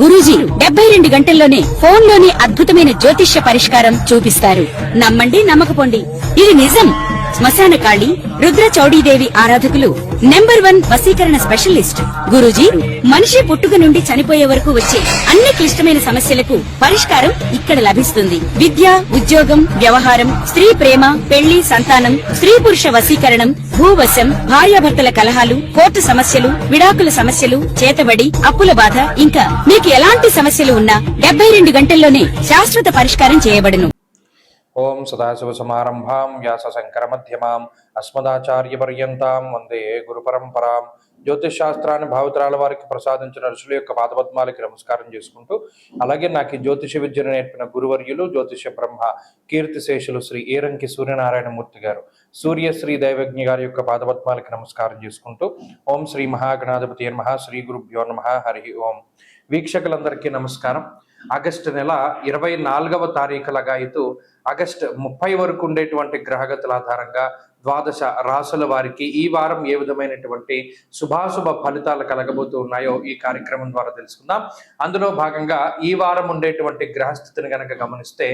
గురూజీ 72 గంటల్లోనే ఫోన్ లోని అద్భుతమైన జ్యోతిష్య పరిష్కారం చూపిస్తారు. నమ్మండి, నమ్మకపోండి, ఇది నిజం. శ్మశాన కాళి రుద్ర చౌడీదేవి ఆరాధకులు నంబర్ 1 వశీకరణ స్పెషలిస్ట్. గురూజీ మనిషి పుట్టుక నుండి చనిపోయే వరకు వచ్చే అన్ని క్లిష్టమైన సమస్యలకు పరిష్కారం ఇక్కడ లభిస్తుంది. విద్య, ఉద్యోగం, వ్యవహారం, స్త్రీ ప్రేమ, పెళ్లి, సంతానం, స్త్రీ పురుష వశీకరణం, భూవశం, భార్యాభర్తల కలహాలు, కోర్టు సమస్యలు, విడాకుల సమస్యలు, చేతబడి, అప్పుల బాధ, ఇంకా మీకు ఎలాంటి సమస్యలు ఉన్నా 72 గంటల్లోనే శాశ్వత పరిష్కారం చేయబడును. ఓం సదాశివ సమారంభాం వ్యాస శంకర మధ్యమాం అస్మదాచార్య పర్యంతాం వందే గురు పరంపరాం. జ్యోతిష్ శాస్త్రాన్ని భావితరాల వారికి ప్రసాదించిన ఋషుల యొక్క పాదపద్మాలకి నమస్కారం చేసుకుంటూ, అలాగే నాకు ఈ జ్యోతిష విద్యను నేర్పిన గురువర్యులు జ్యోతిష బ్రహ్మ కీర్తిశేషులు శ్రీ ఏరంకి సూర్యనారాయణమూర్తి గారు, సూర్యశ్రీ దైవజ్ఞ గారి యొక్క పాదపద్మాలకి నమస్కారం చేసుకుంటూ, ఓం శ్రీ మహాగణాధిపతి నమః, శ్రీ గురుభ్యో నమః, హరి ఓం. వీక్షకులందరికీ నమస్కారం. ఆగస్టు నెల 24వ తారీఖు లగాయతు ఆగస్టు 30 వరకు ఉండేటువంటి గ్రహగతుల ఆధారంగా ద్వాదశ రాసుల వారికి ఈ వారం ఏ విధమైనటువంటి శుభాశుభ ఫలితాలు కలగబోతూ ఉన్నాయో ఈ కార్యక్రమం ద్వారా తెలుసుకుందాం. అందులో భాగంగా ఈ వారం ఉండేటువంటి గ్రహస్థితిని గనక గమనిస్తే,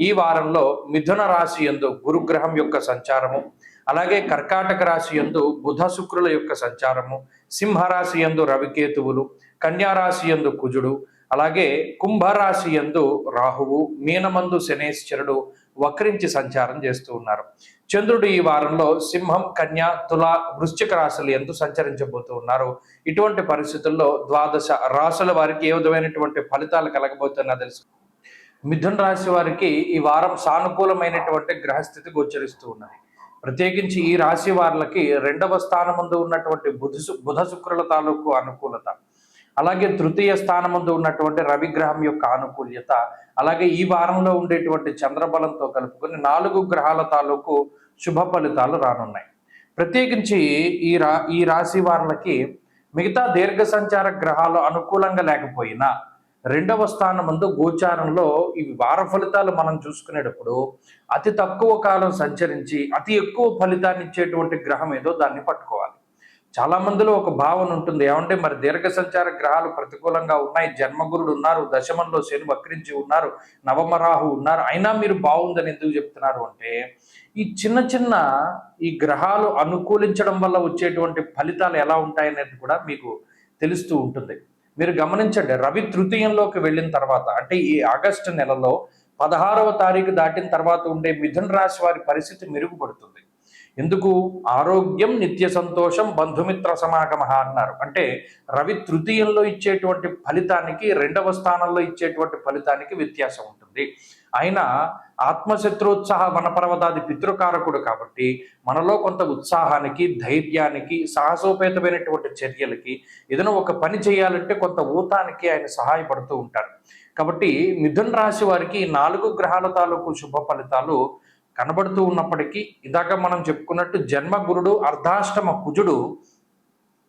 ఈ వారంలో మిథున రాశి యందు గురుగ్రహం యొక్క సంచారము, అలాగే కర్కాటక రాశి యందు బుధ శుక్రుల యొక్క సంచారము, సింహరాశి యందు రవికేతువులు, కన్యారాశి యందు కుజుడు, అలాగే కుంభరాశి యందు రాహువు, మీనమందు శనేశ్వరుడు వక్రించి సంచారం చేస్తూ ఉన్నారు. చంద్రుడు ఈ వారంలో సింహం, కన్య, తుల, వృశ్చిక రాశులు యందు సంచరించబోతూ ఉన్నారు. ఇటువంటి పరిస్థితుల్లో ద్వాదశ రాశుల వారికి ఏ విధమైనటువంటి ఫలితాలు కలగబోతున్నా తెలుసు. మిథున రాశి వారికి ఈ వారం సానుకూలమైనటువంటి గ్రహస్థితి గోచరిస్తూ ఉన్నాయి. ప్రత్యేకించి ఈ రాశి వారికి 2వ స్థానమందు ఉన్నటువంటి బుధ శుక్రుల తాలూకు అనుకూలత, అలాగే తృతీయ స్థానమందు ఉన్నటువంటి రవిగ్రహం యొక్క ఆనుకూల్యత, అలాగే ఈ వారంలో ఉండేటువంటి చంద్రబలంతో కలుపుకొని 4 గ్రహాల తాలూకు శుభ ఫలితాలు రానున్నాయి. ప్రత్యేకించి ఈ రాశి వారికి మిగతా దీర్ఘ సంచార గ్రహాలు అనుకూలంగా లేకపోయినా 2వ స్థానమందు గోచారంలో ఈ వార ఫలితాలు మనం చూసుకునేటప్పుడు అతి తక్కువ కాలం సంచరించి అతి ఎక్కువ ఫలితాన్ని ఇచ్చేటువంటి గ్రహం ఏదో దాన్ని పట్టుకోవాలి. చాలా మందిలో ఒక భావన ఉంటుంది, ఏమంటే మరి దీర్ఘ సంచార గ్రహాలు ప్రతికూలంగా ఉన్నాయి, జన్మగురుడు ఉన్నారు, దశమంలో శని వక్రించి ఉన్నారు, నవమరాహు ఉన్నారు, అయినా మీరు బాగుందని ఎందుకు చెప్తున్నారు అంటే, ఈ చిన్న ఈ గ్రహాలు అనుకూలించడం వల్ల వచ్చేటువంటి ఫలితాలు ఎలా ఉంటాయనేది కూడా మీకు తెలుస్తూ ఉంటుంది. మీరు గమనించండి, రవి తృతీయంలోకి వెళ్ళిన తర్వాత, అంటే ఈ ఆగస్టు నెలలో 16వ తారీఖు దాటిన తర్వాత ఉండే మిథున రాశి వారి పరిస్థితి మెరుగుపడుతుంది. ఎందుకు? ఆరోగ్యం, నిత్య సంతోషం, బంధుమిత్ర సమాగమ అన్నారు. అంటే రవి తృతీయంలో ఇచ్చేటువంటి ఫలితానికి 2వ స్థానంలో ఇచ్చేటువంటి ఫలితానికి వ్యత్యాసం ఉంటుంది. ఆయన ఆత్మశత్రోత్సాహ వనపర్వతాది పితృకారకుడు కాబట్టి మనలో కొంత ఉత్సాహానికి, ధైర్యానికి, సాహసోపేతమైనటువంటి చర్యలకి, ఏదైనా ఒక పని చేయాలంటే కొంత ఊతానికి ఆయన సహాయపడుతూ ఉంటారు. కాబట్టి మిథున రాశి వారికి 4 గ్రహాల తాలూకు శుభ ఫలితాలు కనబడుతూ ఉన్నప్పటికీ, ఇందాక మనం చెప్పుకున్నట్టు జన్మగురుడు, అర్ధాష్టమ కుజుడు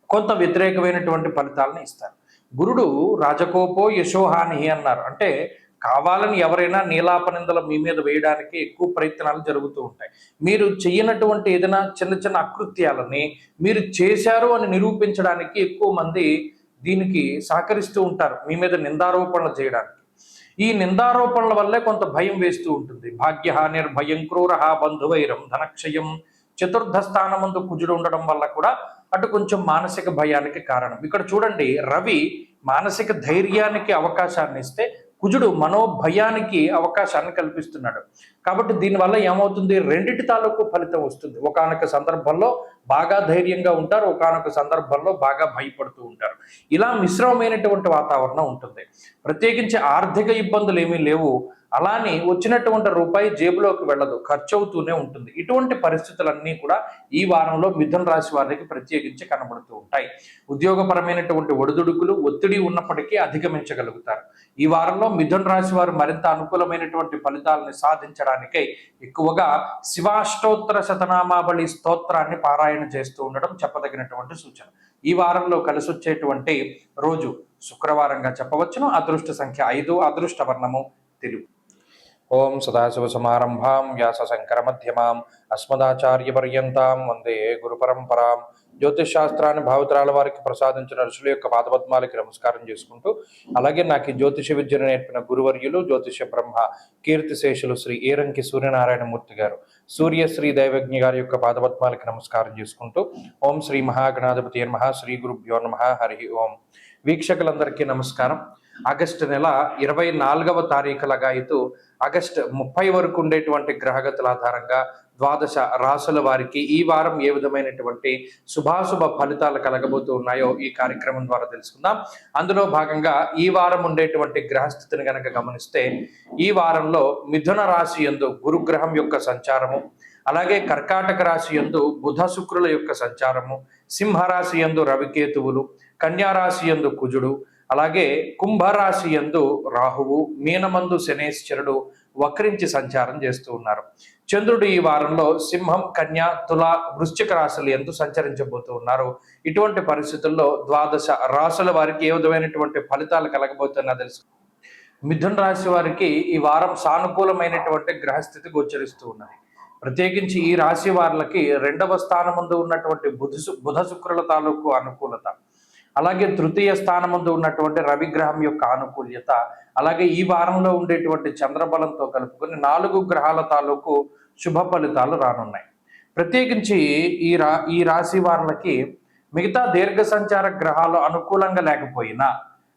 కొంత వ్యతిరేకమైనటువంటి ఫలితాలను ఇస్తారు. గురుడు రాజకోపో యశోహాని అన్నారు. అంటే కావాలని ఎవరైనా నీలాపనిందలు మీ మీద వేయడానికి ఎక్కువ ప్రయత్నాలు జరుగుతూ ఉంటాయి. మీరు చెయ్యనటువంటి ఏదైనా చిన్న అకృత్యాలని మీరు చేశారు అని నిరూపించడానికి ఎక్కువ మంది దీనికి సహకరిస్తూ ఉంటారు, మీ మీద నిందారోపణలు చేయడానికి. ఈ నిందారోపణల వల్లే కొంత భయం వేస్తూ ఉంటుంది. భాగ్యహానిర్ భయం క్రూర బంధువైరం ధనక్షయం. చతుర్థ స్థానమందు కుజుడు ఉండడం వల్ల కూడా అటు కొంచెం మానసిక భయానికి కారణం. ఇక్కడ చూడండి, రవి మానసిక ధైర్యానికి అవకాశాన్ని ఇస్తే కుజుడు మనోభయానికి అవకాశాన్ని కల్పిస్తున్నాడు. కాబట్టి దీనివల్ల ఏమవుతుంది, రెండిటి తాలూకు ఫలితం వస్తుంది. ఒకానొక సందర్భంలో బాగా ధైర్యంగా ఉంటారు, ఒకానొక సందర్భంలో బాగా భయపడుతూ ఉంటారు. ఇలా మిశ్రమమైనటువంటి వాతావరణం ఉంటుంది. ప్రత్యేకించి ఆర్థిక ఇబ్బందులు ఏమీ లేవు, అలానే వచ్చినటువంటి రూపాయి జేబులోకి వెళ్ళదు, ఖర్చు అవుతూనే ఉంటుంది. ఇటువంటి పరిస్థితులన్నీ కూడా ఈ వారంలో మిథున రాశి వారికి ప్రత్యేకించి కనబడుతూ ఉంటాయి. ఉద్యోగపరమైనటువంటి ఒడిదుడుకులు, ఒత్తిడి ఉన్నప్పటికీ అధిగమించగలుగుతారు. ఈ వారంలో మిథున రాశి వారు మరింత అనుకూలమైనటువంటి ఫలితాలను సాధించడానికై ఎక్కువగా శివాష్టోత్తర శతనామావళి స్తోత్రాన్ని పారాయణ చేస్తూ ఉండడం చెప్పదగినటువంటి సూచన. ఈ వారంలో కలిసి వచ్చేటువంటి రోజు శుక్రవారంగా చెప్పవచ్చును. అదృష్ట సంఖ్య 5, అదృష్ట వర్ణము తెలుపు. ఓం సదాశివసమారంభాం వ్యాసశంకరమధ్యమాం అస్మదాచార్యపర్యంతాం వందే గురుపరంపరాం. జ్యోతిష్ శాస్త్రాన్ని భావితరాల వారికి ప్రసాదించిన ఋషుల యొక్క పాదపద్మాలకి నమస్కారం చేసుకుంటూ, అలాగే నాకు ఈ జ్యోతిష విద్యను నేర్పిన గురువర్యులు జ్యోతిష బ్రహ్మ కీర్తిశేషులు శ్రీ ఏరంకి సూర్యనారాయణమూర్తి గారు, సూర్యశ్రీ దైవజ్ఞ గారి యొక్క పాదపద్మాలకి నమస్కారం చేసుకుంటూ, ఓం శ్రీ మహాగణాధిపతి నమః, శ్రీ గురుభ్యో నమః, హరి ఓం. వీక్షకులందరికీ నమస్కారం. ఆగస్టు నెల 24వ తారీఖు లగాయతు ఆగస్టు 30 వరకు ఉండేటువంటి గ్రహగతుల ఆధారంగా ద్వాదశ రాసుల వారికి ఈ వారం ఏ విధమైనటువంటి శుభాశుభ ఫలితాలు కలగబోతూ ఉన్నాయో ఈ కార్యక్రమం ద్వారా తెలుసుకుందాం. అందులో భాగంగా ఈ వారం ఉండేటువంటి గ్రహస్థితిని గనక గమనిస్తే, ఈ వారంలో మిథున రాశి యందు గురుగ్రహం యొక్క సంచారము, అలాగే కర్కాటక రాశి యందు బుధ శుక్రుల యొక్క సంచారము, సింహరాశి యందు రవికేతువులు, కన్యారాశి యందు కుజుడు, అలాగే కుంభరాశి యందు రాహువు, మీనమందు శనేశ్వరుడు వక్రించి సంచారం చేస్తూ ఉన్నారు. చంద్రుడు ఈ వారంలో సింహం, కన్య, తుల, వృశ్చిక రాశులు యందు సంచరించబోతూ ఉన్నారు. ఇటువంటి పరిస్థితుల్లో ద్వాదశ రాశుల వారికి ఏ విధమైనటువంటి ఫలితాలు కలగబోతున్నా తెలుసు. మిథున రాశి వారికి ఈ వారం సానుకూలమైనటువంటి గ్రహస్థితి గోచరిస్తూ ఉన్నది. ప్రత్యేకించి ఈ రాశి వారికి 2వ స్థానమందు ఉన్నటువంటి బుధ శుక్రుల తాలూకు అనుకూలత, అలాగే తృతీయ స్థానమందు ఉన్నటువంటి రవిగ్రహం యొక్క ఆనుకూల్యత, అలాగే ఈ వారంలో ఉండేటువంటి చంద్రబలంతో కలుపుకొని 4 గ్రహాల తాలూకు శుభ ఫలితాలు రానున్నాయి. ప్రత్యేకించి ఈ రాశి వారికి మిగతా దీర్ఘ సంచార గ్రహాలు అనుకూలంగా లేకపోయినా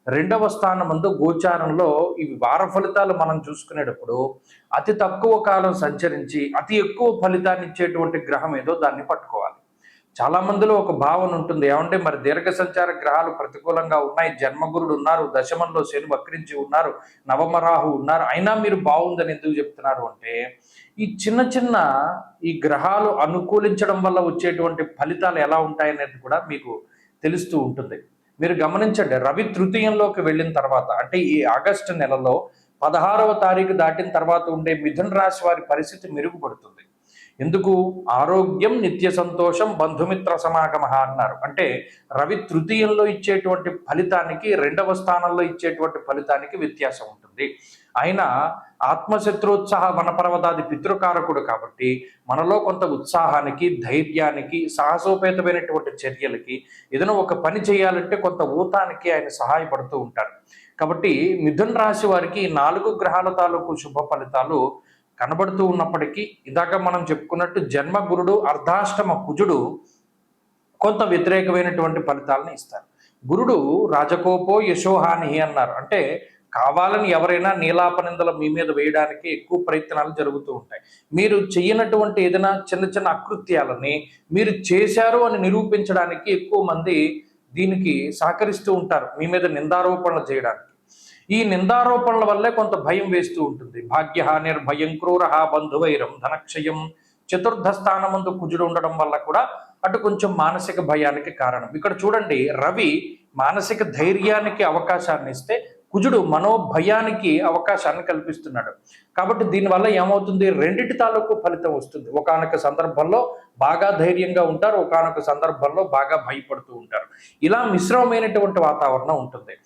2వ స్థానమందు గోచారంలో ఈ వార ఫలితాలు మనం చూసుకునేటప్పుడు అతి తక్కువ కాలం సంచరించి అతి ఎక్కువ ఫలితాన్ని ఇచ్చేటువంటి గ్రహం ఏదో దాన్ని పట్టుకోవాలి. చాలా మందిలో ఒక భావన ఉంటుంది, ఏమంటే మరి దీర్ఘ సంచార గ్రహాలు ప్రతికూలంగా ఉన్నాయి, జన్మగురుడు ఉన్నారు, దశమంలో శని వక్రించి ఉన్నారు, నవమరాహు ఉన్నారు, అయినా మీరు బాగుందని ఎందుకు చెప్తున్నారు అంటే, ఈ చిన్న ఈ గ్రహాలు అనుకూలించడం వల్ల వచ్చేటువంటి ఫలితాలు ఎలా ఉంటాయనేది కూడా మీకు తెలుస్తూ ఉంటుంది. మీరు గమనించండి, రవి తృతీయంలోకి వెళ్ళిన తర్వాత, అంటే ఈ ఆగస్టు నెలలో 16వ తారీఖు దాటిన తర్వాత ఉండే మిథున రాశి వారి పరిస్థితి మెరుగుపడుతుంది. ఎందుకు? ఆరోగ్యం, నిత్య సంతోషం, బంధుమిత్ర సమాగమ అన్నారు. అంటే రవి తృతీయంలో ఇచ్చేటువంటి ఫలితానికి 2వ స్థానంలో ఇచ్చేటువంటి ఫలితానికి వ్యత్యాసం ఉంటుంది. ఆయన ఆత్మశత్రోత్సాహ వనపర్వతాది పితృకారకుడు కాబట్టి మనలో కొంత ఉత్సాహానికి, ధైర్యానికి, సాహసోపేతమైనటువంటి చర్యలకి, ఏదైనా ఒక పని చేయాలంటే కొంత ఊతానికి ఆయన సహాయపడుతూ ఉంటారు. కాబట్టి మిథున రాశి వారికి 4 గ్రహాల తాలూకు శుభ ఫలితాలు కనబడుతూ ఉన్నప్పటికీ, ఇందాక మనం చెప్పుకున్నట్టు జన్మగురుడు, అర్ధాష్టమ కుజుడు కొంత వ్యతిరేకమైనటువంటి ఫలితాలను ఇస్తారు. గురుడు రాజకోపో యశోహాని అన్నారు. అంటే కావాలని ఎవరైనా నీలాపనిందలు మీ మీద వేయడానికి ఎక్కువ ప్రయత్నాలు జరుగుతూ ఉంటాయి. మీరు చేయనటువంటి ఏదైనా చిన్న అకృత్యాలని మీరు చేశారు అని నిరూపించడానికి ఎక్కువ మంది దీనికి సహకరిస్తూ ఉంటారు, మీ మీద నిందారోపణలు చేయడానికి. ఈ నిందారోపణల వల్లే కొంత భయం వేస్తూ ఉంటుంది. భాగ్యహానిర్భయం క్రూర బంధువైరం ధనక్షయం. చతుర్థ స్థానమందు కుజుడు ఉండడం వల్ల కూడా అటు కొంచెం మానసిక భయానికి కారణం. ఇక్కడ చూడండి, రవి మానసిక ధైర్యానికి అవకాశాన్ని ఇస్తే కుజుడు మనోభయానికి అవకాశాన్ని కల్పిస్తున్నాడు. కాబట్టి దీనివల్ల ఏమవుతుంది, రెండిటి తాలూకు ఫలితం వస్తుంది. ఒకానొక సందర్భంలో బాగా ధైర్యంగా ఉంటారు, ఒకానొక సందర్భంలో బాగా భయపడుతూ ఉంటారు. ఇలా మిశ్రమమైనటువంటి వాతావరణం ఉంటుంది.